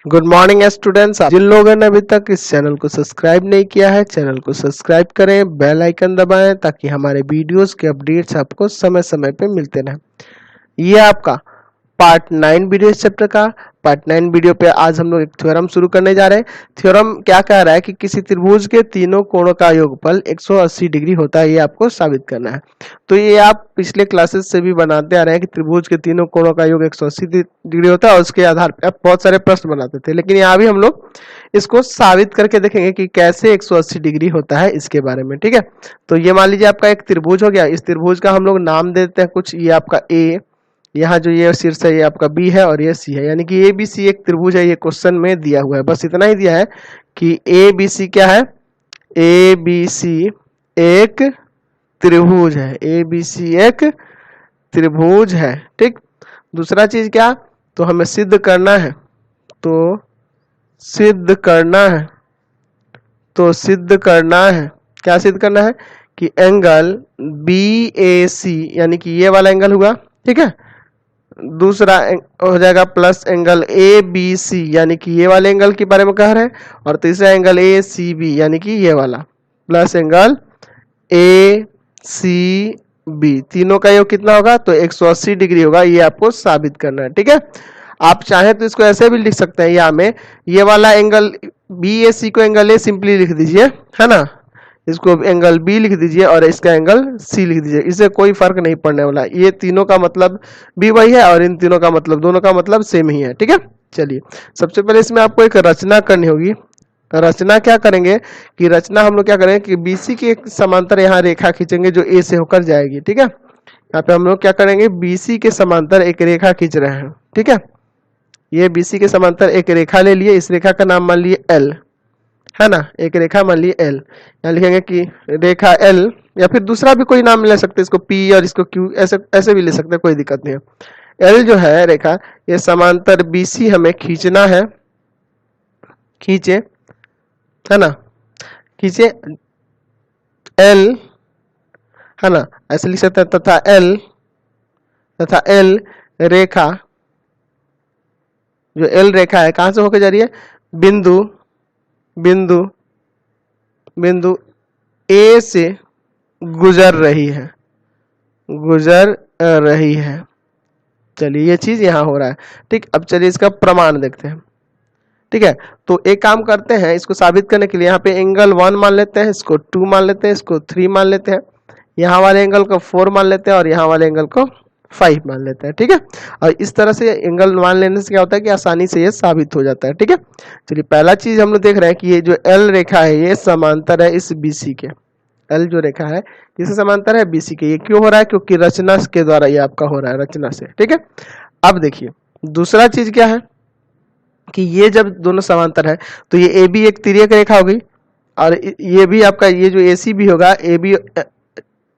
Good morning students. जिन लोगों ने अभी तक इस चैनल को सब्सक्राइब नहीं किया है, चैनल को सब्सक्राइब करें, बेल आइकन दबाएं ताकि हमारे वीडियोस के अपडेट्स आपको समय समय पे मिलते रहें। ये आपका पार्ट 9 वीडियो इस चैप्टर का। पार्ट 9 वीडियो पे आज हम लोग एक थ्योरम शुरू करने जा रहे हैं। थ्योरम क्या कह रहा है कि किसी त्रिभुज के तीनों कोणों का योगफल 180 डिग्री होता है, ये आपको साबित करना है। तो ये आप पिछले क्लासेस से भी बनाते आ रहे हैं कि त्रिभुज के तीनों कोणों का योग 180 डिग्री होता है और उसके आधार पर आप बहुत सारे प्रश्न बनाते थे, लेकिन यहाँ भी हम लोग इसको साबित करके देखेंगे कि कैसे 180 डिग्री होता है इसके बारे में। ठीक है, तो ये मान लीजिए आपका एक त्रिभुज हो गया। इस त्रिभुज का हम लोग नाम देते हैं कुछ। ये आपका ए, यहाँ जो ये शीर्ष है ये आपका बी है और ये सी है, यानी कि ए बी सी एक त्रिभुज है। ये क्वेश्चन में दिया हुआ है, बस इतना ही दिया है कि ए बी सी क्या है, ए बी सी एक त्रिभुज है। ए बी सी एक त्रिभुज है। ठीक, दूसरा चीज क्या, तो हमें सिद्ध करना है। तो सिद्ध करना है, तो सिद्ध करना है, क्या सिद्ध करना है कि एंगल बी ए सी यानी कि ये वाला एंगल हुआ, ठीक है, दूसरा हो जाएगा plus angle A B C यानी कि ये वाले एंगल के बारे में कह रहे हैं, और तीसरा एंगल ए सी बी यानी कि ये वाला plus angle A C B, तीनों का योग कितना होगा, तो 180 डिग्री होगा। ये आपको साबित करना है। ठीक है, आप चाहें तो इसको ऐसे भी लिख सकते हैं, यहाँ में ये वाला एंगल बी ए सी को एंगल ए सिंपली लिख दीजिए, है ना, इसको एंगल बी लिख दीजिए और इसका एंगल सी लिख दीजिए, इससे कोई फर्क नहीं पड़ने वाला। ये तीनों का मतलब भी वही है और इन तीनों का मतलब, दोनों का मतलब सेम ही है। ठीक है, चलिए सबसे पहले इसमें आपको एक रचना करनी होगी। रचना क्या करेंगे कि रचना हम लोग क्या करेंगे कि बीसी के एक समांतर यहाँ रेखा खींचेंगे जो ए से होकर जाएगी। ठीक है, यहाँ पे हम लोग क्या करेंगे, बीसी के समांतर एक रेखा खींच रहे हैं। ठीक है, ये बीसी के समांतर एक रेखा ले लिए, इस रेखा का नाम मान लिए एल, है ना, एक रेखा मान ली एल। यहाँ लिखेंगे कि रेखा एल, या फिर दूसरा भी कोई नाम ले सकते हैं, इसको पी और इसको क्यू, ऐसे ऐसे भी ले सकते हैं, कोई दिक्कत नहीं है। एल जो है रेखा, ये समांतर बीसी हमें खींचना है, खींचे, है ना, खींचे एल, है ना, ऐसे लिख सकते हैं, तथा एल रेखा, जो एल रेखा है कहां से होकर जा रही है, बिंदु बिंदु बिंदु ए से गुजर रही है, गुजर रही है। चलिए ये चीज यहां हो रहा है। ठीक, अब चलिए इसका प्रमाण देखते हैं। ठीक है, तो एक काम करते हैं, इसको साबित करने के लिए यहाँ पे एंगल 1 मान लेते हैं, इसको 2 मान लेते हैं, इसको 3 मान लेते हैं, यहाँ वाले एंगल को 4 मान लेते हैं और यहाँ वाले एंगल को 5 मान लेते हैं। ठीक है, और इस तरह से एंगल मान लेने से क्या होता है कि आसानी से ये साबित हो जाता है। ठीक है, चलिए पहला चीज हम लोग देख रहे हैं कि ये जो एल रेखा है ये समांतर है इस बीसी के। एल जो रेखा है किससे समांतर है, बीसी के। ये क्यों हो रहा है, क्योंकि रचना के द्वारा ये आपका हो रहा है, रचना से। ठीक है, अब देखिए दूसरा चीज क्या है कि ये जब दोनों समांतर है तो ये ए बी एक तिर्यक रेखा होगी, और ये भी आपका ये जो ए सी बी होगा,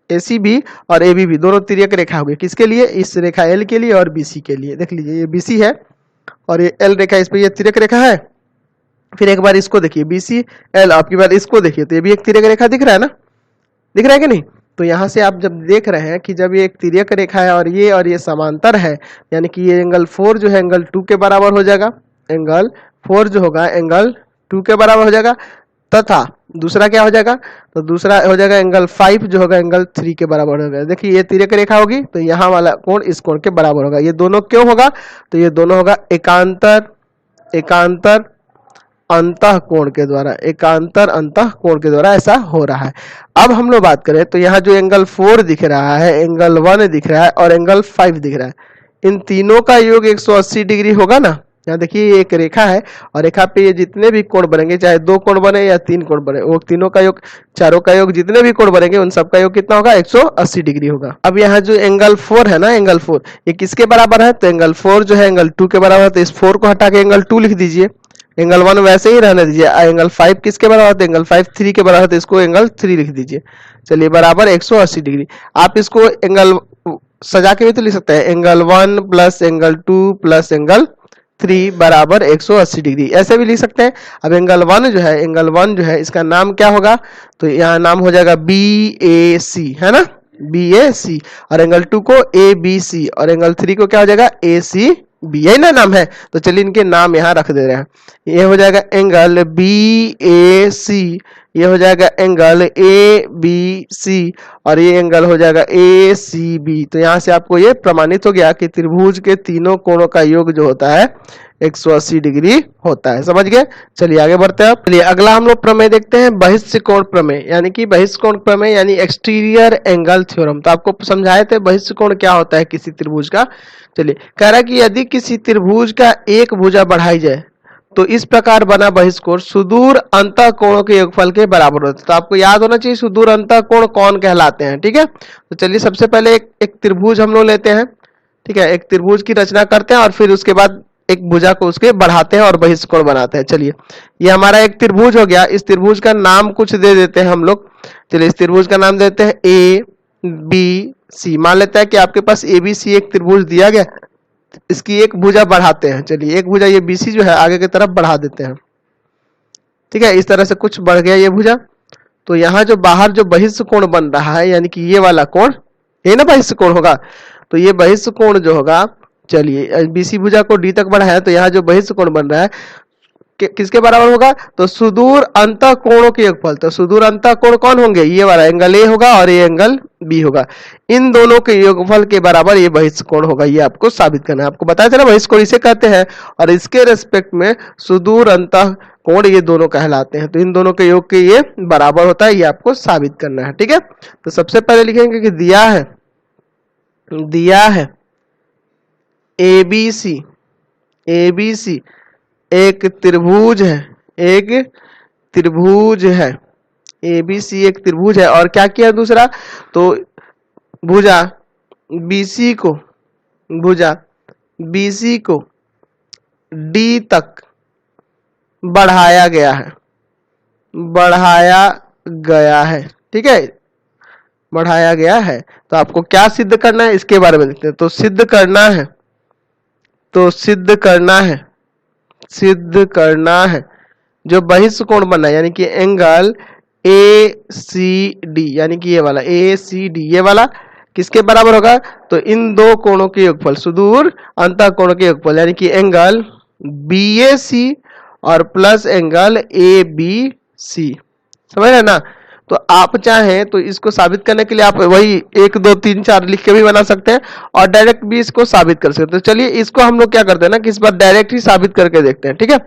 ए सी बी और ए बी भी दोनों तिर्यक रेखा होगी। किसके लिए, इस रेखा एल के लिए और बी सी के लिए। देख लीजिए ये बी सी है और ये एल रेखा, इस पर ये तिर्यक रेखा है। फिर एक बार इसको देखिए, बी सी एल, आपकी बार इसको देखिए, तो ये भी एक तिर्यक रेखा दिख रहा है ना, दिख रहा है कि नहीं। तो यहाँ से आप जब देख रहे हैं कि जब ये एक तिर्यक रेखा है और ये समांतर है, यानी कि ये एंगल 4 जो है एंगल 2 के बराबर हो जाएगा, एंगल 4 जो होगा एंगल 2 के बराबर हो जाएगा, तथा दूसरा क्या हो जाएगा, तो दूसरा हो जाएगा एंगल 5 जो होगा एंगल 3 के बराबर होगा। देखिए ये तिर्यक रेखा होगी तो यहाँ वाला कोण इस कोण के बराबर होगा। ये दोनों क्यों होगा, तो ये दोनों होगा एकांतर अंतः कोण के द्वारा, एकांतर अंतः कोण के द्वारा ऐसा हो रहा है। अब हम लोग बात करें तो यहाँ जो एंगल 4 दिख रहा है, एंगल 1 दिख रहा है और एंगल 5 दिख रहा है, इन तीनों का योग 180 डिग्री होगा ना। यहाँ देखिए ये एक रेखा है और रेखा पे ये जितने भी कोण बनेंगे, चाहे 2 कोण बने या 3 कोण बने, वो तीनों का योग, चारों का योग, जितने भी कोण बनेंगे उन सब का योग कितना होगा, 180 डिग्री होगा। अब यहाँ जो एंगल 4 है ना, एंगल 4 ये किसके बराबर है, तो एंगल 4 जो है एंगल 2 के बराबर है, तो इस 4 को हटा के एंगल 2 लिख दीजिए, एंगल 1 वैसे ही रहने दीजिए। एंगल 5 किसके बराबर है, एंगल 5 3 के बराबर है, तो इसको एंगल 3 लिख दीजिए। चलिए बराबर 180 डिग्री। आप इसको एंगल सजा के भी तो लिख सकते हैं, angle 1 plus angle 2 plus angle 3 बराबर 180 डिग्री, ऐसे भी लिख सकते हैं। अब एंगल 1 जो है इसका नाम क्या होगा, तो यहाँ नाम हो जाएगा बी ए सी, है ना, बी ए सी, और एंगल 2 को ए बी सी और एंगल 3 को क्या हो जाएगा, ए सी बी, यही ना नाम है, तो चलिए इनके नाम यहाँ रख दे रहे हैं। ये हो जाएगा एंगल बी ए सी, ये हो जाएगा एंगल ए बी सी, और ये एंगल हो जाएगा ए सी बी। तो यहाँ से आपको ये प्रमाणित हो गया कि त्रिभुज के तीनों कोणों का योग जो होता है 180 डिग्री होता है। समझ गए? चलिए आगे बढ़ते हैं। चलिए अगला हम लोग प्रमेय देखते हैं, बहिष्ठ कोण प्रमेय, यानी कि बहिष्ठ कोण प्रमेय यानी एक्सटीरियर एंगल थ्योरम। तो आपको समझाए थे बहिष्ठ कोण क्या होता है किसी त्रिभुज का। चलिए कह रहा है कि यदि किसी त्रिभुज का एक भुजा बढ़ाई जाए तो इस प्रकार बना बहिष्ठ कोण सुदूर अंतः कोणों के योगफल के बराबर होता है। तो आपको याद होना चाहिए सुदूर अंतः कोण कौन कहलाते हैं। ठीक है, तो चलिए सबसे पहले एक त्रिभुज हम लोग लेते हैं। ठीक है, एक त्रिभुज की रचना करते हैं और फिर उसके बाद एक भुजा को उसके बढ़ाते हैं और बहिष्ठ कोण बनाते हैं। चलिए ये हमारा एक त्रिभुज हो गया, इस त्रिभुज का नाम कुछ दे देते हैं हम लोग। चलिए इस त्रिभुज का नाम देते हैं ए बी सी। मान लेते हैं कि आपके पास ए बी सी एक त्रिभुज दिया गया, इसकी एक भुजा बढ़ाते हैं। चलिए एक भुजा ये बीसी जो है आगे की तरफ बढ़ा देते हैं। ठीक है, इस तरह से कुछ बढ़ गया ये भुजा। तो यहाँ जो बाहर जो बहिष्ठ कोण बन रहा है यानी कि ये वाला कोण, ये ना बहिष्ठ कोण होगा, तो ये बहिष्ठ कोण जो होगा, चलिए बीसी भुजा को डी तक बढ़ाया तो यहाँ जो बहिष्ठ कोण बन रहा है किसके बराबर होगा, तो सुदूर अंतः कोणों के योगफल। तो सुदूर अंतः कोण कौन होंगे, ये वाला एंगल ए होगा और ये एंगल बी होगा, इन दोनों के योगफल के बराबर ये बहिष्ठ कोण होगा। ये आपको साबित करना है। आपको बताया था ना बहिष्ठ कोण इसे कहते हैं, और इसके रेस्पेक्ट में सुदूर अंतः कोण ये दोनों कहलाते हैं। तो इन दोनों के योग के ये बराबर होता है, ये आपको साबित करना है। ठीक है, तो सबसे पहले लिखेंगे कि दिया है एबीसी एक त्रिभुज है, एक त्रिभुज है, एबीसी एक त्रिभुज है। और क्या किया दूसरा, तो भुजा बीसी को डी तक बढ़ाया गया है। ठीक है, बढ़ाया गया है। तो आपको क्या सिद्ध करना है इसके बारे में देखते हैं। तो सिद्ध करना है जो बहिष्ठ कोण बना यानी कि एंगल ए सी डी, यानी कि ये वाला ए सी डी, ये वाला किसके बराबर होगा, तो इन दो कोणों के योगफल सुदूर अंतः कोण के योगफल, यानी कि एंगल बी ए सी और plus angle A B C. समझ रहे ना? तो आप चाहें तो इसको साबित करने के लिए आप वही 1 2 3 4 लिख के भी बना सकते हैं और डायरेक्ट भी इसको साबित कर सकते हैं। तो चलिए इसको हम लोग क्या करते हैं ना कि इस बार डायरेक्ट ही साबित करके देखते हैं। ठीक है,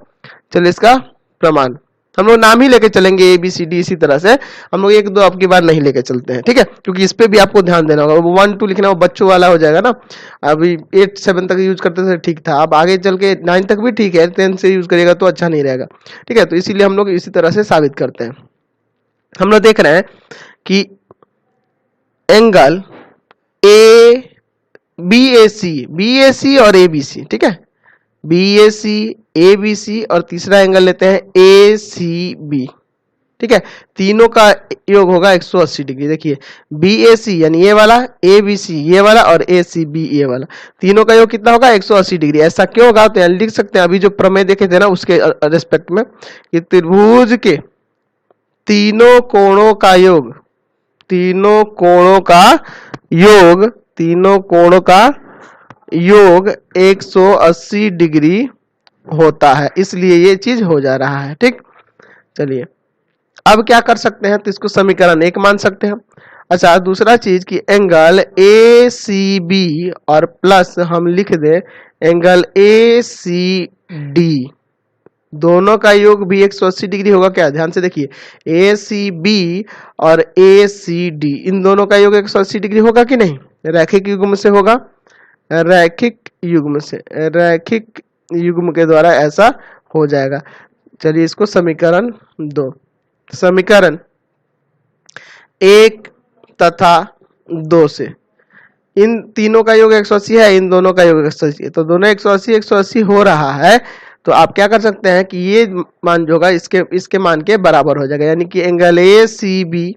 चलिए इसका प्रमाण हम लोग नाम ही लेके चलेंगे ए बी सी डी, इसी तरह से हम लोग 1 2 अब की बार नहीं लेके चलते हैं। ठीक है, क्योंकि इस पे भी आपको ध्यान देना होगा। 1 2 लिखना वो बच्चों वाला हो जाएगा ना। अभी 8 7 तक यूज करते थे ठीक था, अब आगे चल के 9 तक भी ठीक है, 10 से यूज करिएगा तो अच्छा नहीं रहेगा। ठीक है, तो इसीलिए हम लोग इसी तरह से साबित करते हैं। हम लोग देख रहे हैं कि angle A B A C और ए बी सी, ठीक है, B A C A B C, और तीसरा एंगल लेते हैं ए सी बी। ठीक है, तीनों का योग होगा 180 डिग्री। देखिए बी ए सी यानी ये वाला, ए बी सी ये वाला और ए सी बी ये वाला, तीनों का योग कितना होगा 180 डिग्री। ऐसा क्यों होगा, तो यहाँ लिख सकते हैं अभी जो प्रमेय देखे थे ना उसके रेस्पेक्ट में कि त्रिभुज के तीनों कोणों का योग 180 डिग्री होता है, इसलिए ये चीज हो जा रहा है। ठीक, चलिए अब क्या कर सकते हैं, तो इसको समीकरण 1 मान सकते हैं। अच्छा, दूसरा चीज कि एंगल ए सी बी और प्लस हम लिख दे एंगल ए सी डी, दोनों का योग भी 180 डिग्री होगा क्या, ध्यान से देखिए, ए सी बी और ए सी डी इन दोनों का योग 180 डिग्री होगा कि नहीं, रैखिक युग्म से होगा, रैखिक युग्म के द्वारा ऐसा हो जाएगा। चलिए इसको समीकरण 2, समीकरण 1 तथा 2 से इन तीनों का योग 180 है, इन दोनों का योग 180 है, तो दोनों 180 हो रहा है। तो आप क्या कर सकते हैं कि ये मान जो होगा इसके मान के बराबर हो जाएगा, यानी कि angle A C B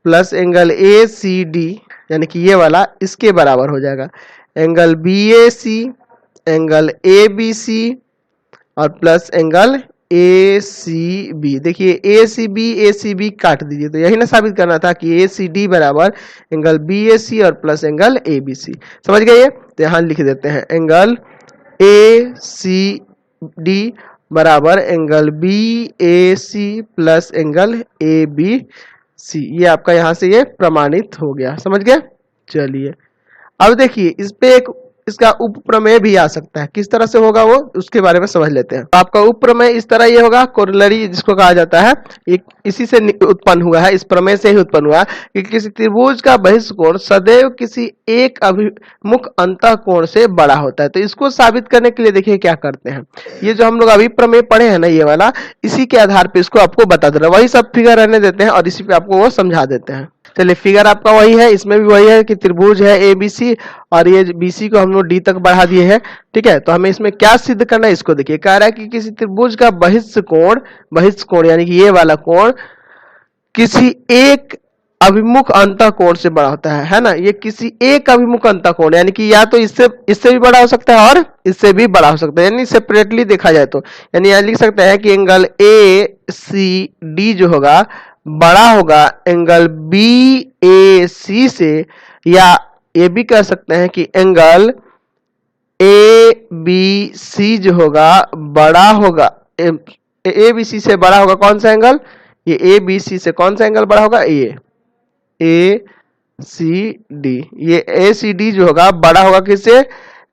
plus angle A C D यानी कि ये वाला इसके बराबर हो जाएगा, angle B A C, angle A B C और plus angle A C B. देखिए ए सी बी काट दीजिए, तो यही ना साबित करना था कि ए सी डी बराबर एंगल बी ए सी और plus angle A B C. समझ गए? तो यहाँ लिख देते हैं एंगल ए सी डी बराबर angle B A C plus angle A B C. ये आपका यहां से ये प्रमाणित हो गया, समझ गए। चलिए अब देखिए इस पे एक इसका उप प्रमेय भी आ सकता है, किस तरह से होगा वो उसके बारे में समझ लेते हैं। आपका उप प्रमेय इस तरह ये होगा, कोरोलरी जिसको कहा जाता है, इसी से उत्पन्न हुआ है, इस प्रमेय से ही उत्पन्न हुआ है कि किसी त्रिभुज का बहिष्कोण सदैव किसी एक अभिमुख अंतःकोण से बड़ा होता है। तो इसको साबित करने के लिए देखिए क्या करते हैं, ये जो हम लोग अभी प्रमेय पढ़े हैं ना ये वाला, इसी के आधार पर इसको आपको बता दे रहा है, वही सब फिगर रहने देते हैं और इसी पे आपको वो समझा देते हैं। चलिए फिगर आपका वही है, इसमें भी वही है कि त्रिभुज है एबीसी और ये बीसी को हम लोग डी तक बढ़ा दिए हैं, ठीक है। तो हमें इसमें क्या सिद्ध करना है, इसको देखिए, कह रहा है कि किसी त्रिभुज का बहिष्कोण यानी कि ये वाला कोण किसी एक अभिमुख अंतःकोण से बड़ा होता है ना। ये किसी एक अभिमुख अंतःकोण यानी कि या तो इससे भी बड़ा हो सकता है और इससे भी बड़ा हो सकता है, यानी सेपरेटली देखा जाए तो, यानी यहां लिख सकते हैं कि एंगल ए सी डी जो होगा बड़ा होगा एंगल बी ए सी से, या ये भी कह सकते हैं कि एंगल ए बी सी जो होगा बड़ा होगा ए बी सी से बड़ा होगा। कौन सा एंगल, ये ए बी सी से कौन सा एंगल बड़ा होगा, ए सी डी, ये ए सी डी जो होगा बड़ा होगा किससे,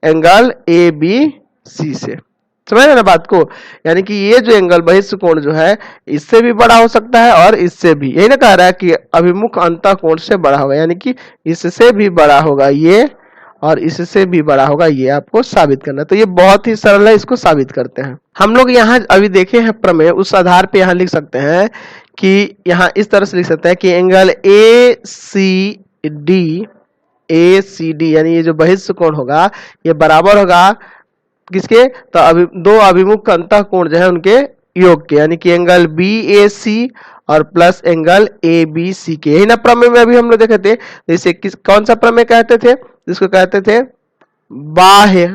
एंगल ए बी सी से। समझ रहे ना बात को, यानी कि ये जो एंगल बहिष्कोण जो है इससे भी बड़ा हो सकता है और इससे भी, यही ना कह रहा है कि अभिमुख अंतःकोण से बड़ा होगा, यानी कि इससे भी बड़ा होगा ये और इससे भी बड़ा होगा ये, आपको साबित करना। तो ये बहुत ही सरल है, इसको साबित करते हैं हम लोग। यहाँ अभी देखे हैं प्रमेय, उस आधार पे यहाँ लिख सकते हैं कि यहाँ इस तरह से लिख सकते हैं कि एंगल ए सी डी यानी ये जो बहिष्कोण होगा ये बराबर होगा किसके, तो दो अभिमुख अंतःकोण जो है उनके योग के, यानी कि एंगल बी ए सी और plus angle A B C के। यही ना प्रमेय में अभी हम लोग देखे थे, जैसे कौन सा प्रमेय कहते थे, जिसको कहते थे बाह्य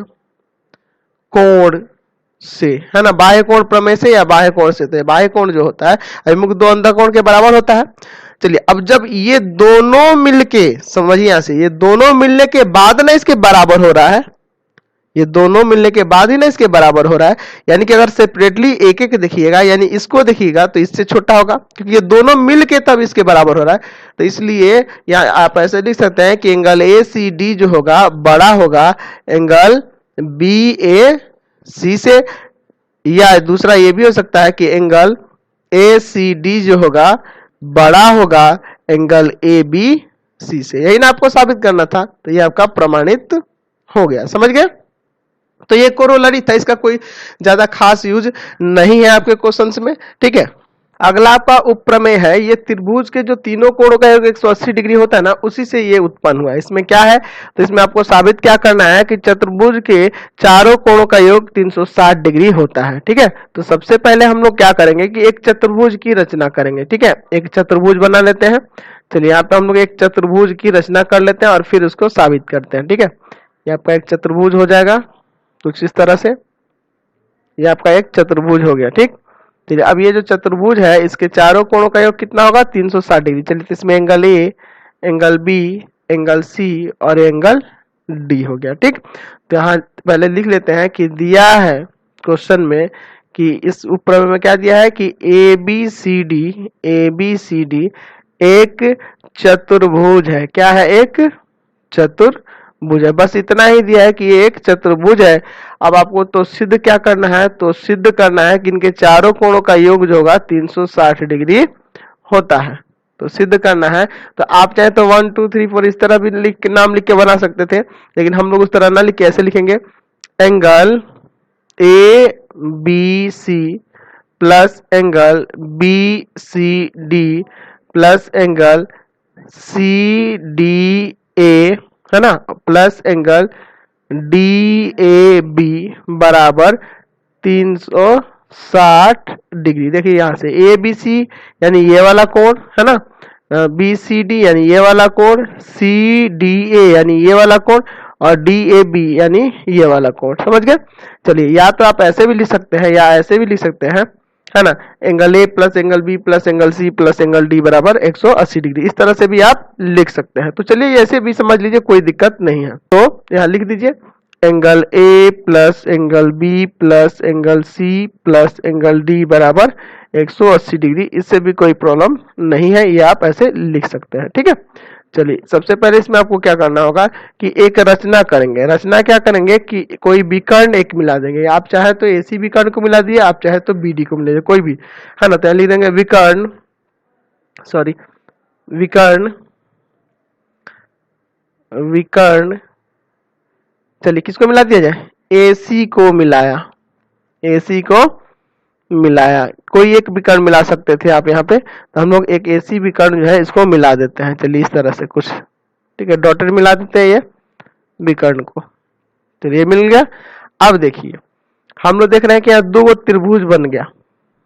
कोण से, है ना, बाह्य कोण प्रमेय से या बाह्य कोण से। तो बाह्य कोण जो होता है अभिमुख दो अंतःकोण के बराबर होता है। चलिए अब जब ये दोनों मिलके, समझिए यहां से, ये दोनों मिलने के बाद ना इसके बराबर हो रहा है, ये दोनों मिलने के बाद ही ना इसके बराबर हो रहा है, यानी कि अगर सेपरेटली एक एक देखिएगा, यानी इसको देखिएगा तो इससे छोटा होगा, क्योंकि ये दोनों मिलके तब इसके बराबर हो रहा है। तो इसलिए यहाँ आप ऐसे लिख सकते हैं कि एंगल ए सी डी जो होगा बड़ा होगा एंगल बी ए सी से, या दूसरा ये भी हो सकता है कि एंगल ए सी डी जो होगा बड़ा होगा एंगल ए बी सी से। यही ना आपको साबित करना था, तो ये आपका प्रमाणित हो गया, समझ गए। तो ये कोरोलरी था, इसका कोई ज्यादा खास यूज नहीं है आपके क्वेश्चंस में, ठीक है। अगला आपका उपप्रमेय है, ये त्रिभुज के जो तीनों कोणों का योग 180 डिग्री होता है ना, उसी से ये उत्पन्न हुआ है। इसमें क्या है, तो इसमें आपको साबित क्या करना है कि चतुर्भुज के चारों कोणों का योग 360 डिग्री होता है, ठीक है। तो सबसे पहले हम लोग क्या करेंगे कि एक चतुर्भुज की रचना करेंगे, ठीक है। एक चतुर्भुज बना लेते हैं। चलिए यहाँ पे हम लोग एक चतुर्भुज की रचना कर लेते हैं और फिर उसको साबित करते हैं, ठीक है। ये आपका एक चतुर्भुज हो जाएगा कुछ इस तरह से, ये आपका एक चतुर्भुज हो गया, ठीक। चलिए अब ये जो चतुर्भुज है इसके चारों कोणों का योग कितना होगा, 360 डिग्री। चलिए तो इसमें angle A, angle B, angle C और एंगल डी हो गया, ठीक। तो यहाँ पहले लिख लेते हैं कि दिया है क्वेश्चन में कि इस उपप्रमेय में क्या दिया है कि ए बी सी डी एक चतुर्भुज है। क्या है, एक चतुर्भुज है, बस इतना ही दिया है कि ये एक चतुर्भुज है। अब आपको तो सिद्ध क्या करना है, तो सिद्ध करना है कि इनके चारों कोणों का योग जो होगा 360 डिग्री होता है। तो सिद्ध करना है, तो आप चाहे तो 1 2 3 4 इस तरह भी नाम लिख के बना सकते थे, लेकिन हम लोग उस तरह ना लिख के ऐसे लिखेंगे angle A B C plus angle B C D plus angle C D A, है ना, plus angle D A B बराबर 360 डिग्री। देखिए यहाँ से ए बी सी यानी ये वाला कोण, है ना, बी सी डी यानी ये वाला कोण, सी डी ए यानी ये वाला कोण और डी ए बी यानी ये वाला कोण, समझ गए। चलिए या तो आप ऐसे भी लिख सकते हैं या ऐसे भी लिख सकते हैं, है ना, angle A plus angle B plus angle C plus angle D बराबर 180 डिग्री, इस तरह से भी आप लिख सकते हैं। तो चलिए ऐसे भी समझ लीजिए, कोई दिक्कत नहीं है। तो यहाँ लिख दीजिए angle A plus angle B plus angle C plus angle D बराबर 180 डिग्री। इससे भी कोई प्रॉब्लम नहीं है, ये आप ऐसे लिख सकते हैं। ठीक है, चलिए सबसे पहले इसमें आपको क्या करना होगा कि एक रचना करेंगे। रचना क्या करेंगे कि कोई विकर्ण एक मिला देंगे। आप चाहे तो एसी विकर्ण को मिला दिए, आप चाहे तो बीडी को मिला दिए, कोई भी है ना। तो लिख देंगे विकर्ण, सॉरी विकर्ण, विकर्ण, चलिए किसको मिला दिया जाए, एसी को मिलाया, एसी को मिलाया। कोई एक विकर्ण मिला सकते थे आप यहाँ पे, तो हम लोग एक एसी विकर्ण जो है इसको मिला देते हैं। चलिए इस तरह से कुछ, ठीक है, डॉटेड मिला देते हैं ये विकर्ण को। चलिए मिल गया। अब देखिए हम लोग देख रहे हैं कि यहाँ दो गो त्रिभुज बन गया,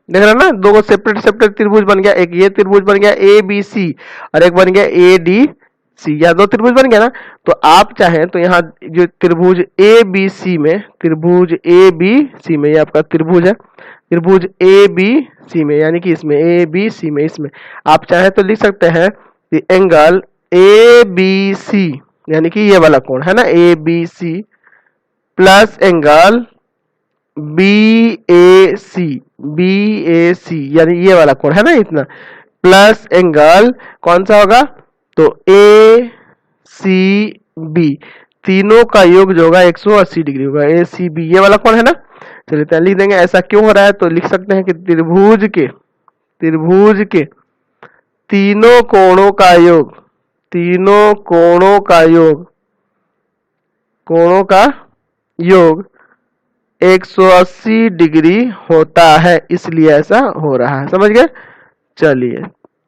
देख रहे हैं ना, दो गो सेपरेट सेपरेट त्रिभुज बन गया। एक ये त्रिभुज बन गया ए बी सी और एक बन गया ए डी सी, या दो त्रिभुज बन गया ना। तो आप चाहें तो यहाँ जो त्रिभुज ए बी सी में, त्रिभुज ए बी सी में, ये आपका त्रिभुज है, त्रिभुज ए बी सी में, यानी कि इसमें ए बी सी में, इसमें आप चाहें तो लिख सकते हैं कि एंगल ए बी सी, यानी कि ये वाला कोण है ना A B C plus angle B A C, B A C यानी ये वाला कोण है ना इतना, प्लस एंगल कौन सा होगा, तो ए सी बी, तीनों का योग जो होगा 180 डिग्री होगा। ए सी बी ये वाला कोण है ना। चलिए तो लिख देंगे ऐसा क्यों हो रहा है, तो लिख सकते हैं कि त्रिभुज के तीनों कोणों का योग, तीनों कोणों का योग, कोणों का योग 180 डिग्री होता है, इसलिए ऐसा हो रहा है। समझ गए। चलिए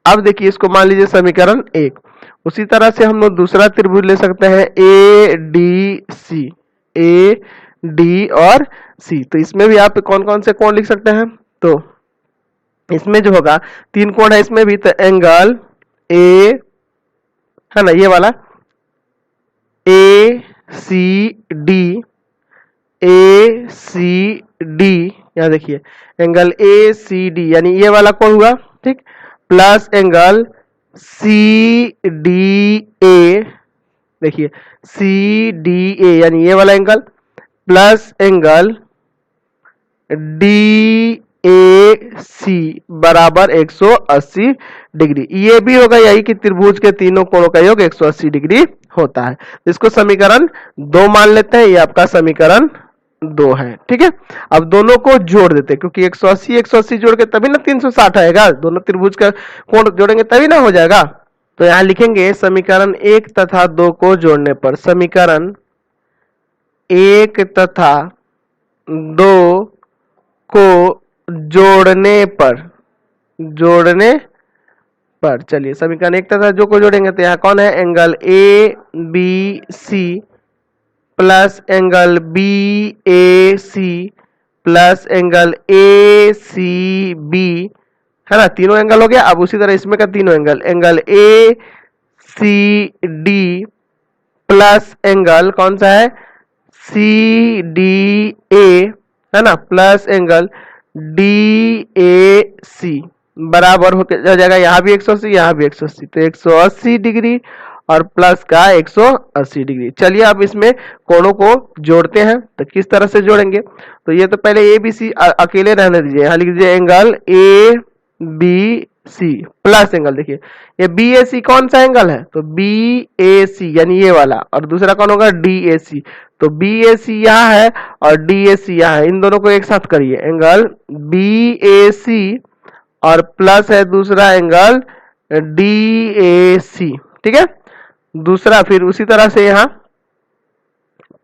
अब देखिए इसको मान लीजिए समीकरण 1। उसी तरह से हम लोग दूसरा त्रिभुज ले सकते हैं A D C, A D और सी। तो इसमें भी आप कौन कौन से कोण लिख सकते हैं, तो इसमें जो होगा तीन कोण है इसमें भी, तो एंगल ए है ना ये वाला ए C D, A C D, यहां देखिए एंगल ए सी डी यानी ये वाला कोण हुआ, ठीक, plus angle C D A, देखिए सी डी ए यानी ये वाला angle, plus angle D A C बराबर 180 डिग्री। ये भी होगा यही कि त्रिभुज के तीनों कोणों का योग 180 डिग्री होता है। इसको समीकरण 2 मान लेते हैं, ये आपका समीकरण 2 है। ठीक है, अब दोनों को जोड़ देते हैं, क्योंकि 180 180 जोड़ के तभी ना 360 आएगा, दोनों त्रिभुज का कोण जोड़ेंगे तभी ना हो जाएगा। तो यहां लिखेंगे समीकरण 1 तथा 2 को जोड़ने पर, समीकरण 1 तथा 2 को जोड़ने पर चलिए समीकरण 1 तथा 2 को जोड़ेंगे तो यहाँ कौन है, angle A B C plus angle B A C plus angle A C B, है ना, तीनों एंगल हो गया। अब उसी तरह इसमें का तीनों angle, angle A C D plus angle कौन सा है, सी डी ए, है ना, plus angle D A C बराबर होकर जाएगा, यहाँ भी 180 यहाँ भी 180, तो 180 डिग्री और प्लस का 180 डिग्री। चलिए अब इसमें कोणों को जोड़ते हैं, तो किस तरह से जोड़ेंगे, तो ये तो पहले ए बी सी अकेले रहने दीजिए, यहाँ लिख दीजिए angle A B C plus angle, देखिए ये बी ए सी कौन सा एंगल है, तो बी ए सी यानी ये वाला, और दूसरा कौन होगा डी ए सी, तो बी ए सी यहाँ है और डी ए सी यहाँ है, इन दोनों को एक साथ करिए, एंगल बी ए सी और प्लस है दूसरा एंगल डी ए सी। ठीक है, दूसरा फिर उसी तरह से यहाँ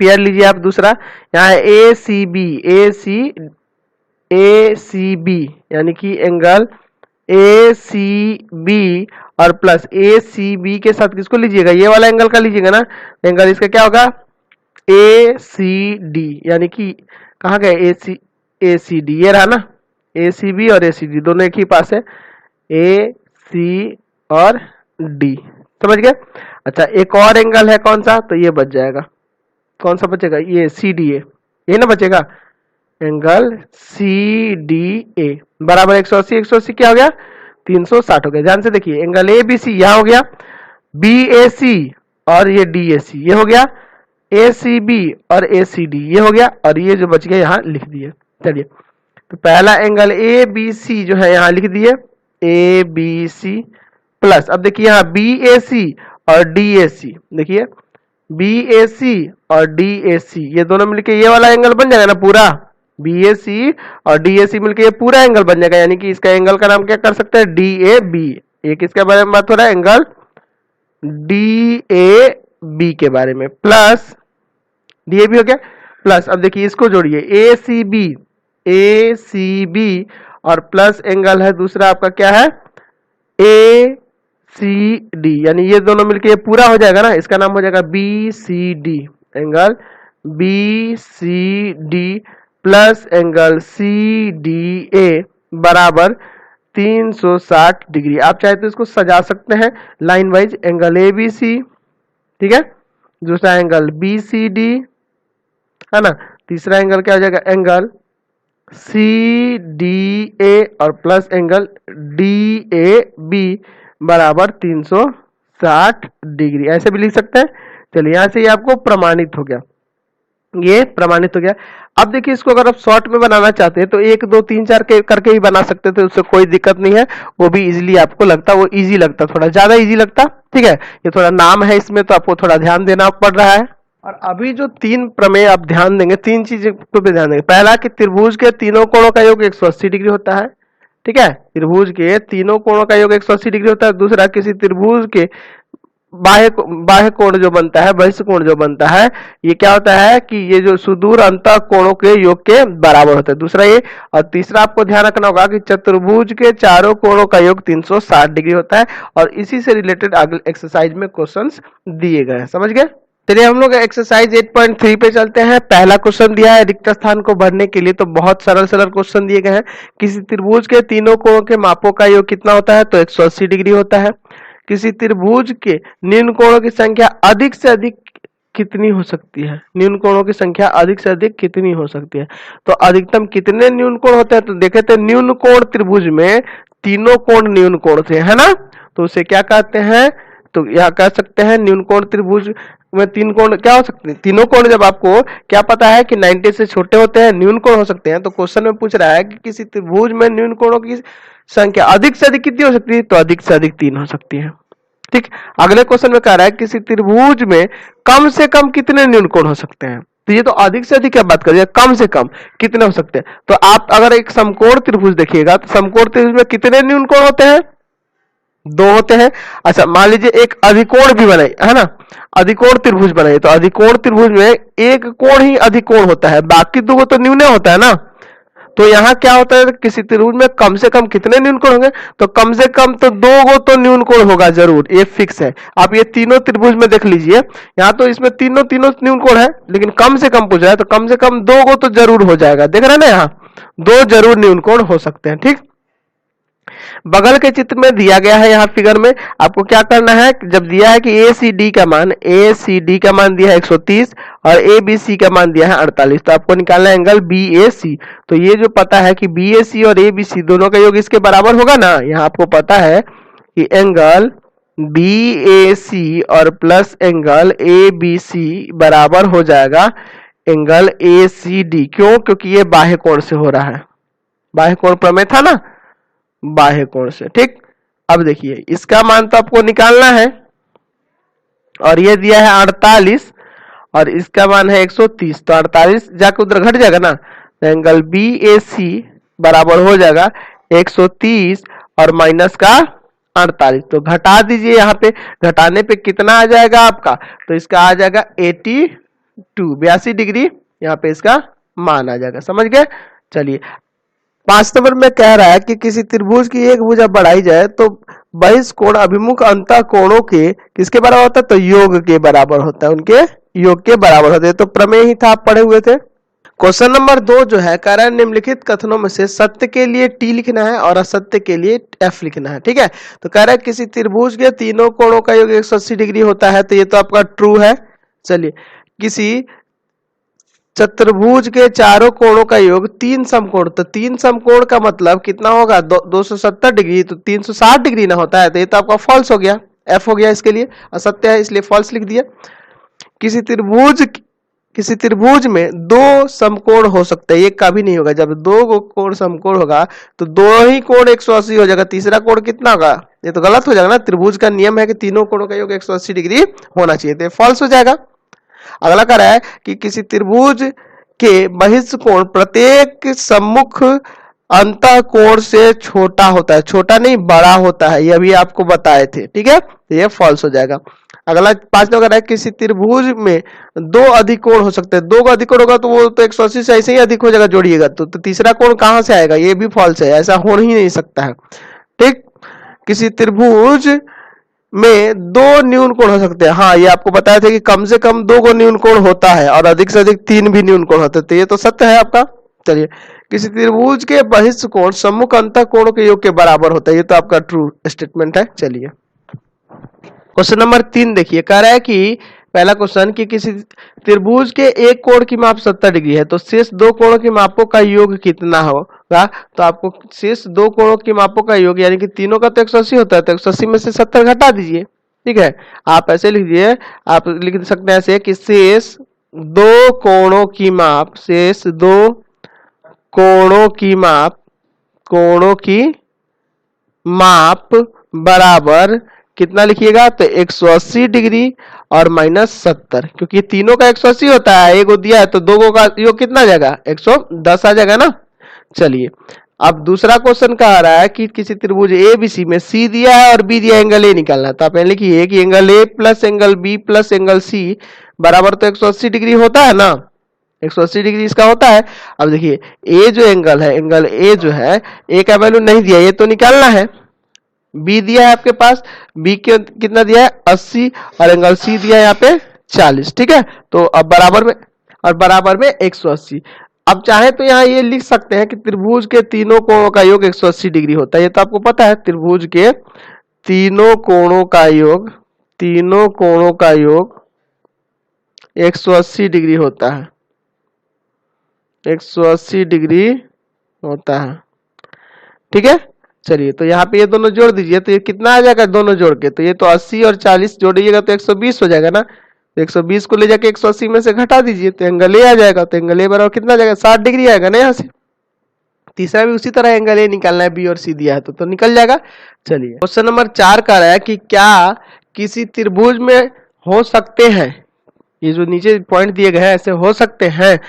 पेयर लीजिए आप, दूसरा यहाँ है ए सी बी यानी कि एंगल ए सी बी और प्लस ए सी बी के साथ किसको लीजिएगा, ये वाला एंगल का लीजिएगा ना, एंगल इसका क्या होगा ए सी डी, यानी कि कहाँ गए ए सी डी, ये रहा ना, ए सी बी और ए सी डी दोनों एक ही पास है, ए सी और डी, समझ गए। अच्छा एक और एंगल है कौन सा, तो ये बच जाएगा, कौन सा बचेगा, ये सी डी ए, ये ना बचेगा, एंगल सी डी ए बराबर 180 180 क्या हो गया 360 हो गया। ध्यान से देखिए एंगल ए बी सी यहाँ हो गया, बी ए सी और ये डी ए सी ये हो गया, ACB और ACD ये हो गया, और ये जो बच गया यहाँ लिख दिए। चलिए, तो पहला एंगल ABC जो है यहाँ लिख दिए, ABC प्लस, अब देखिए यहाँ BAC और DAC, देखिए BAC और DAC ये दोनों मिलके ये वाला एंगल बन जाएगा ना पूरा, BAC और DAC मिलके ये पूरा एंगल बन जाएगा, यानी कि इसका एंगल का नाम क्या कर सकते हैं, DAB। ये किसके बारे में बात हो रहा है, एंगल DAB के बारे में, प्लस DAB हो गया, प्लस अब देखिए इसको जोड़िए ACB और प्लस एंगल है दूसरा आपका क्या है, ACD, यानी ये दोनों मिलके ये पूरा हो जाएगा ना, इसका नाम हो जाएगा BCD, angle BCD plus angle CDA बराबर 360 डिग्री। आप चाहे तो इसको सजा सकते हैं लाइन वाइज, एंगल ABC, ठीक है, दूसरा एंगल BCD है ना, तीसरा एंगल क्या हो जाएगा, एंगल CDA और प्लस एंगल DAB बराबर 360 डिग्री, ऐसे भी लिख सकते हैं। चलिए यहां से ये आपको प्रमाणित हो गया, ये प्रमाणित हो गया। अब देखिए इसको अगर आप शॉर्ट में बनाना चाहते हैं तो 1 2 3 4 के करके ही बना सकते थे, उससे कोई दिक्कत नहीं है, वो भी इजीली आपको लगता, वो इजी लगता, थोड़ा ज्यादा इजी लगता, ठीक है। ये थोड़ा नाम है इसमें तो आपको थोड़ा ध्यान देना पड़ रहा है। और अभी जो 3 प्रमेय आप ध्यान देंगे, 3 चीजों को भी ध्यान देंगे। पहला कि त्रिभुज के तीनों कोणों का योग 180 डिग्री होता है, ठीक है, त्रिभुज के तीनों कोणों का योग 180 डिग्री होता है। दूसरा, किसी त्रिभुज के बाह्य कोण जो बनता है, बहिष्ठ कोण जो बनता है, ये क्या होता है कि ये जो सुदूर अंतः कोणों के योग के बराबर होता है, दूसरा ये। और तीसरा आपको ध्यान रखना होगा कि चतुर्भुज के चारों कोणों का योग 360 डिग्री होता है। और इसी से रिलेटेड अगले एक्सरसाइज में क्वेश्चंस दिए गए हैं, समझ गए। चलिए हम लोग एक्सरसाइज 8.3 पे चलते हैं। पहला क्वेश्चन दिया है रिक्त स्थान को भरने के लिए, तो बहुत सरल सरल क्वेश्चन दिए गए हैं। किसी त्रिभुज के तीनों कोणों के मापों का योग कितना होता है, तो 180 डिग्री होता है। किसी त्रिभुज के निम्न कोणों की संख्या अधिक से अधिक कितनी हो सकती है, निम्न कोणों की संख्या अधिक से अधिक कितनी हो सकती है, तो अधिकतम कितने न्यून कोण होते हैं, तो देखे थे न्यून कोण त्रिभुज में तीनों कोण न्यून कोण थे, है ना, तो उसे क्या कहते हैं, तो यह कह सकते हैं न्यून कोण त्रिभुज में 3 कोण क्या हो सकते हैं, तीनों कोण जब आपको क्या पता है कि 90 से छोटे होते हैं, न्यून कोण हो सकते हैं। तो क्वेश्चन में पूछ रहा है कि किसी त्रिभुज में न्यून कोणों की संख्या अधिक से अधिक कितनी हो सकती है, तो अधिक से अधिक 3 हो सकती है, ठीक। अगले क्वेश्चन में कह रहा है किसी त्रिभुज में कम से कम कितने न्यून कोण हो सकते हैं, तो ये तो अधिक से अधिक क्या बात करिए, कम से कम कितने हो सकते हैं। तो आप अगर एक समकोण त्रिभुज देखिएगा तो समकोण त्रिभुज में कितने न्यून कोण होते हैं, 2 होते हैं। अच्छा मान लीजिए एक अधिकोण भी बनाए, है ना, अधिकोण त्रिभुज बनाए, तो अधिकोण त्रिभुज में एक कोण ही अधिकोण होता है, बाकी 2 तो न्यून होता है ना। तो यहाँ क्या होता है, किसी त्रिभुज में कम से कम कितने न्यून कोण होंगे, तो कम से कम तो 2 तो न्यून कोण होगा जरूर, ये फिक्स है। आप ये तीनों त्रिभुज में देख लीजिए, यहाँ तो इसमें तीनों न्यून कोण है, लेकिन कम से कम पूछ रहा है, तो कम से कम 2 तो जरूर हो जाएगा, देख रहे हैं ना, यहाँ 2 जरूर न्यून कोण हो सकते हैं, ठीक। बगल के चित्र में दिया गया है, यहाँ फिगर में आपको क्या करना है, जब दिया है कि ACD का मान दिया है 130 और ABC का मान दिया है 48, तो आपको निकालना है एंगल BAC। तो ये जो पता है कि BAC और ABC दोनों का योग इसके बराबर होगा ना, यहाँ आपको पता है कि एंगल BAC और प्लस एंगल ABC बराबर हो जाएगा एंगल ACD। क्यों, क्योंकि ये बाह्य कोण से हो रहा है, बाह्य कोण प्रमेय था ना, बाह्य कोण से, ठीक। अब देखिए इसका मान तो आपको निकालना है, और ये दिया है 48 और इसका मान है 130, तो 48 जाकर उधर घट जाएगा ना, तो एंगल BAC बराबर हो जाएगा 130 और माइनस का 48, तो घटा दीजिए, यहाँ पे घटाने पे कितना आ जाएगा आपका, तो इसका आ जाएगा 82 डिग्री, यहाँ पे इसका मान आ जाएगा, समझ गए। चलिए 5 नंबर में कह रहा है कि किसी त्रिभुज की एक भुजा बढ़ाई जाए तो बहिष्ठ कोण अभिमुख अंतः कोणों के किसके बराबर होता है, तो योग के बराबर होता है, उनके योग के बराबर होते हैं। तो प्रमेय ही था, आप पढ़े हुए थे। क्वेश्चन नंबर 2 जो है कह रहा है निम्नलिखित कथनों में से सत्य के लिए T लिखना है और असत्य के लिए F लिखना है, ठीक है। तो कह रहा है किसी त्रिभुज के तीनों कोणों का योग 180 डिग्री होता है, तो ये तो आपका ट्रू है। चलिए किसी चतुर्भुज के चारों कोणों का योग 3 समकोण, तो 3 समकोण का मतलब कितना होगा, 270 डिग्री, तो 360 डिग्री ना होता है, तो ये तो आपका फॉल्स हो गया, एफ हो गया, इसके लिए असत्य है इसलिए फॉल्स लिख दिया। किसी त्रिभुज में दो समकोण हो सकते हैं, एक का भी नहीं होगा। जब दो कोण समकोण होगा तो दो ही कोण 180 हो जाएगा, तीसरा कोण कितना होगा? ये तो गलत हो जाएगा ना। त्रिभुज का नियम है कि तीनों कोणों का योग 180 डिग्री होना चाहिए, तो फॉल्स हो जाएगा। अगला कह रहा है कि किसी त्रिभुज के बहिष्ठ कोण प्रत्येक सम्मुख अंतः कोण से छोटा होता है, छोटा नहीं बड़ा होता है, यह भी आपको बताए थे, ठीक है, ये फॉल्स हो जाएगा। अगला 5 नंबर है किसी त्रिभुज में दो अधिक कोण हो सकते हैं, दो का अधिक कोण होगा तो वो तो 180 से ऐसे ही अधिक हो जाएगा जोड़िएगा तो तीसरा कोण कहां से आएगा? ये भी फॉल्स है, ऐसा हो ही नहीं सकता है, ठीक। किसी त्रिभुज में दो न्यून कोण हो सकते हैं, हाँ ये आपको बताया था कि कम से कम दो को न्यून कोण होता है और अधिक से अधिक 3 भी न्यून कोण होते हैं, तो ये तो सत्य है आपका। चलिए, किसी त्रिभुज के बहिष्ठ कोण सम्मुख अंतः कोणों के योग के बराबर होता है, ये तो आपका ट्रू स्टेटमेंट है। चलिए क्वेश्चन नंबर 3 देखिए, कह रहा है कि पहला क्वेश्चन कि किसी त्रिभुज के एक कोण की माप 70 डिग्री है तो शेष दो कोणों की मापों का योग कितना होगा? तो आपको शेष दो कोणों की मापों का योग यानी कि तीनों का तो 180 होता है, तो 180 में से 70 घटा दीजिए, ठीक है। आप ऐसे लिखिए, आप लिख सकते हैं ऐसे कि शेष दो कोणों की माप, शेष दो कोणों की माप बराबर कितना लिखिएगा? तो 180 डिग्री और -70, क्योंकि तीनों का 180 होता है, एक दिया है तो दो का योग कितना आ जाएगा? 110 आ जाएगा ना। चलिए, अब दूसरा क्वेश्चन कह रहा है कि किसी त्रिभुज ABC में C दिया है और B दिया है, एंगल A निकालना है। तो आप लिखिए कि angle A plus angle B plus angle C बराबर तो 180 डिग्री होता है ना, 180 डिग्री इसका होता है। अब देखिए A जो एंगल है, एंगल A जो है, A का वैल्यू नहीं दिया, ये तो निकालना है। B दिया है आपके पास, B के कितना दिया है? 80 और एंगल C दिया है यहाँ पे 40, ठीक है। तो अब बराबर में 180। अब चाहे तो यहाँ ये लिख सकते हैं कि त्रिभुज के तीनों कोणों का योग 180 डिग्री होता है, ये तो आपको पता है। त्रिभुज के तीनों कोणों का योग 180 डिग्री होता है, 180 डिग्री होता है, ठीक है। चलिए, तो यहाँ पे ये दोनों जोड़ दीजिए तो ये कितना आ जाएगा दोनों जोड़ के? तो ये तो 80 और 40 जोड़िएगा तो 120 हो जाएगा ना। तो 120 को ले जाके 180 में से घटा दीजिए तो एंगल ए आ जाएगा, तो एंगल ए बराबर कितना आ जाएगा? 60 डिग्री आएगा ना यहाँ से। तीसरा भी उसी तरह एंगल ए निकालना है, बी और सी दिया है तो निकल जाएगा। चलिए, क्वेश्चन नंबर 4 का है कि क्या किसी त्रिभुज में हो सकते हैं, ये जो नीचे पॉइंट दिए गए हैं ऐसे हो सकते हैं,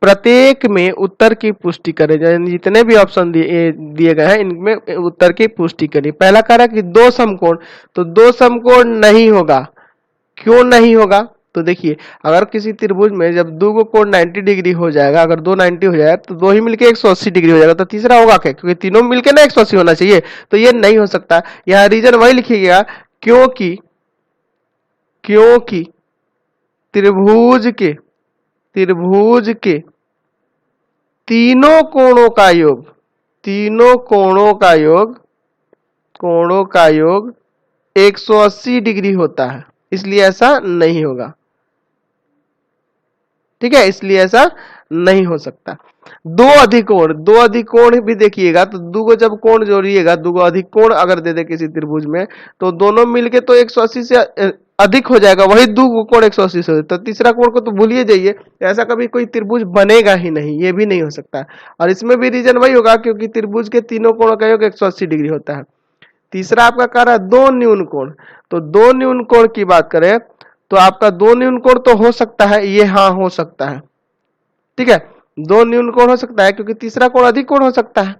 प्रत्येक में उत्तर की पुष्टि करें। जितने भी ऑप्शन दिए गए हैं इनमें उत्तर की पुष्टि करिए। पहला कह रहा है कि दो समकोण, तो दो समकोण नहीं होगा। क्यों नहीं होगा? तो देखिए, अगर किसी त्रिभुज में जब दो कोण 90 डिग्री हो जाएगा, अगर दो 90 हो जाएगा तो दो ही मिलके 180 डिग्री हो जाएगा, तो तीसरा होगा क्या? क्योंकि तीनों मिलके ना 180 होना चाहिए, तो ये नहीं हो सकता। यहाँ रीजन वही लिखिएगा, क्योंकि त्रिभुज के तीनों कोणों का योग 180 डिग्री होता है, इसलिए ऐसा नहीं होगा, ठीक है, इसलिए ऐसा नहीं हो सकता। दो अधिक कोण भी देखिएगा तो दो जब कोण जोड़िएगा, दो अधिक कोण अगर दे दे किसी त्रिभुज में तो दोनों मिलके तो 180 से अधिक हो जाएगा, वही दो कोण 180 से, तो तीसरा कोण को तो भूलिए जाइए, ऐसा कभी कोई त्रिभुज बनेगा ही नहीं, ये भी नहीं हो सकता। और इसमें भी रीजन वही होगा क्योंकि त्रिभुज के तीनों कोणों का योग 180 डिग्री होता है। तीसरा आपका कह रहा है दो न्यून कोण, तो दो न्यून कोण की बात करें तो आपका दो न्यून कोण तो हो सकता है, ये हाँ हो सकता है, ठीक है, दो न्यून कोण हो सकता है क्योंकि तीसरा कोण अधिक कोण हो सकता है,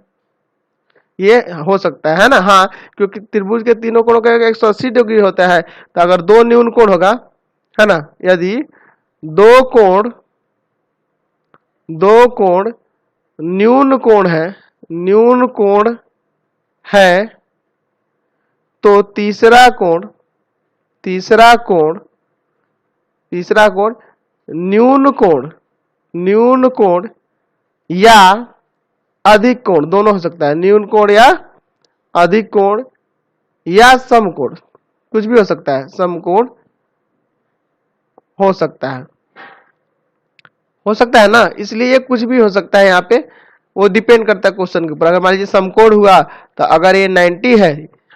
ये हो सकता है ना। हाँ, क्योंकि त्रिभुज के तीनों कोणों का 180 डिग्री होता है, तो अगर दो न्यून कोण होगा, है ना, यदि दो कोण न्यून कोण है तो तीसरा कोण न्यून कोण या अधिक कोण दोनों हो सकता है, न्यून कोण या अधिक कोण या समकोण, कुछ भी हो सकता है, समकोण हो सकता है ना। इसलिए ये कुछ भी हो सकता है, यहाँ पे वो डिपेंड करता है क्वेश्चन के ऊपर। अगर मान लीजिए समकोण हुआ तो अगर ये 90 है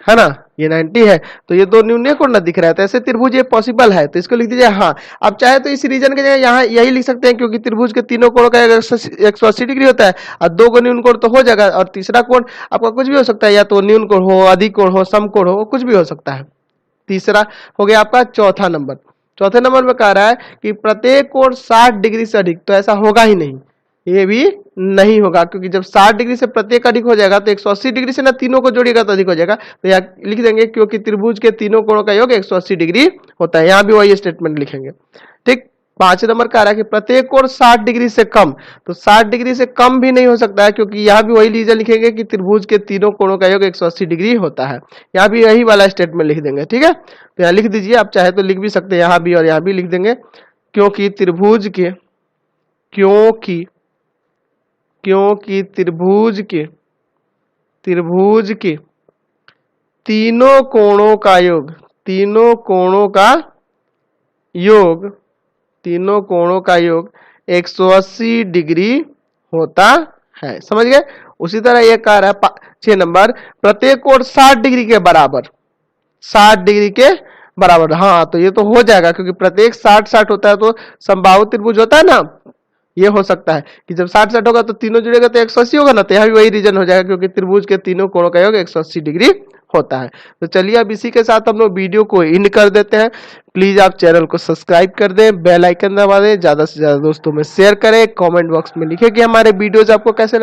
है ना, ये 90 है, तो ये दो न्यूनीय कोण ना दिख रहा है, तो ऐसे त्रिभुज ये पॉसिबल है, तो इसको लिख दीजिए हाँ। अब चाहे तो इस रीजन के जगह यहाँ यही लिख सकते हैं, क्योंकि त्रिभुज के तीनों कोणों का 180 डिग्री होता है, और दो को न्यून कोण तो हो जाएगा, और तीसरा कोण आपका कुछ भी हो सकता है, या तो न्यून कोण हो, अधिक कोण हो, सम कोण हो, कुछ भी हो सकता है। तीसरा हो गया आपका चौथा नंबर। चौथे नंबर में कह रहा है कि प्रत्येक कोण 60 डिग्री से अधिक, तो ऐसा होगा ही नहीं, ये भी नहीं होगा, क्योंकि जब 60 डिग्री से प्रत्येक अधिक हो जाएगा तो 180 डिग्री से ना तीनों को जोड़िएगा तो अधिक हो जाएगा, तो यहाँ लिख देंगे क्योंकि त्रिभुज के तीनों कोणों का योग 180 डिग्री होता है, यहाँ भी वही स्टेटमेंट लिखेंगे। ठीक, 5 नंबर का आ रहा है कि प्रत्येक कोण 60 डिग्री से कम, तो 60 डिग्री से कम भी नहीं हो सकता है, क्योंकि यहाँ भी वही रीजन लिखेंगे कि त्रिभुज के तीनों कोणों का योग 180 डिग्री होता है, यहाँ भी यही वाला स्टेटमेंट लिख देंगे। ठीक है, तो यहाँ लिख दीजिए, आप चाहे तो लिख भी सकते हैं यहाँ भी और यहाँ भी लिख देंगे, क्योंकि त्रिभुज के क्योंकि त्रिभुज के तीनों कोणों का योग, तीनों कोणों का योग 180 डिग्री होता है। समझ गए। उसी तरह यह कह रहा है 6 नंबर, प्रत्येक कोण 60 डिग्री के बराबर, 60 डिग्री के बराबर। हाँ, तो ये तो हो जाएगा, क्योंकि प्रत्येक 60-60 होता है, तो समबाहु त्रिभुज होता है ना, ये हो सकता है कि जब 60-60 होगा तो तीनों जुड़ेगा तो 180 होगा ना, तो यहाँ भी वही रीजन हो जाएगा, क्योंकि त्रिभुज के तीनों कोणों का योग 180 डिग्री होता है। तो चलिए अब इसी के साथ हम लोग वीडियो को एंड कर देते हैं। प्लीज आप चैनल को सब्सक्राइब कर दें, बेल आइकन दबा दें, ज्यादा से ज्यादा दोस्तों में शेयर करें, कमेंट बॉक्स में लिखें कि हमारे वीडियोज आपको कैसे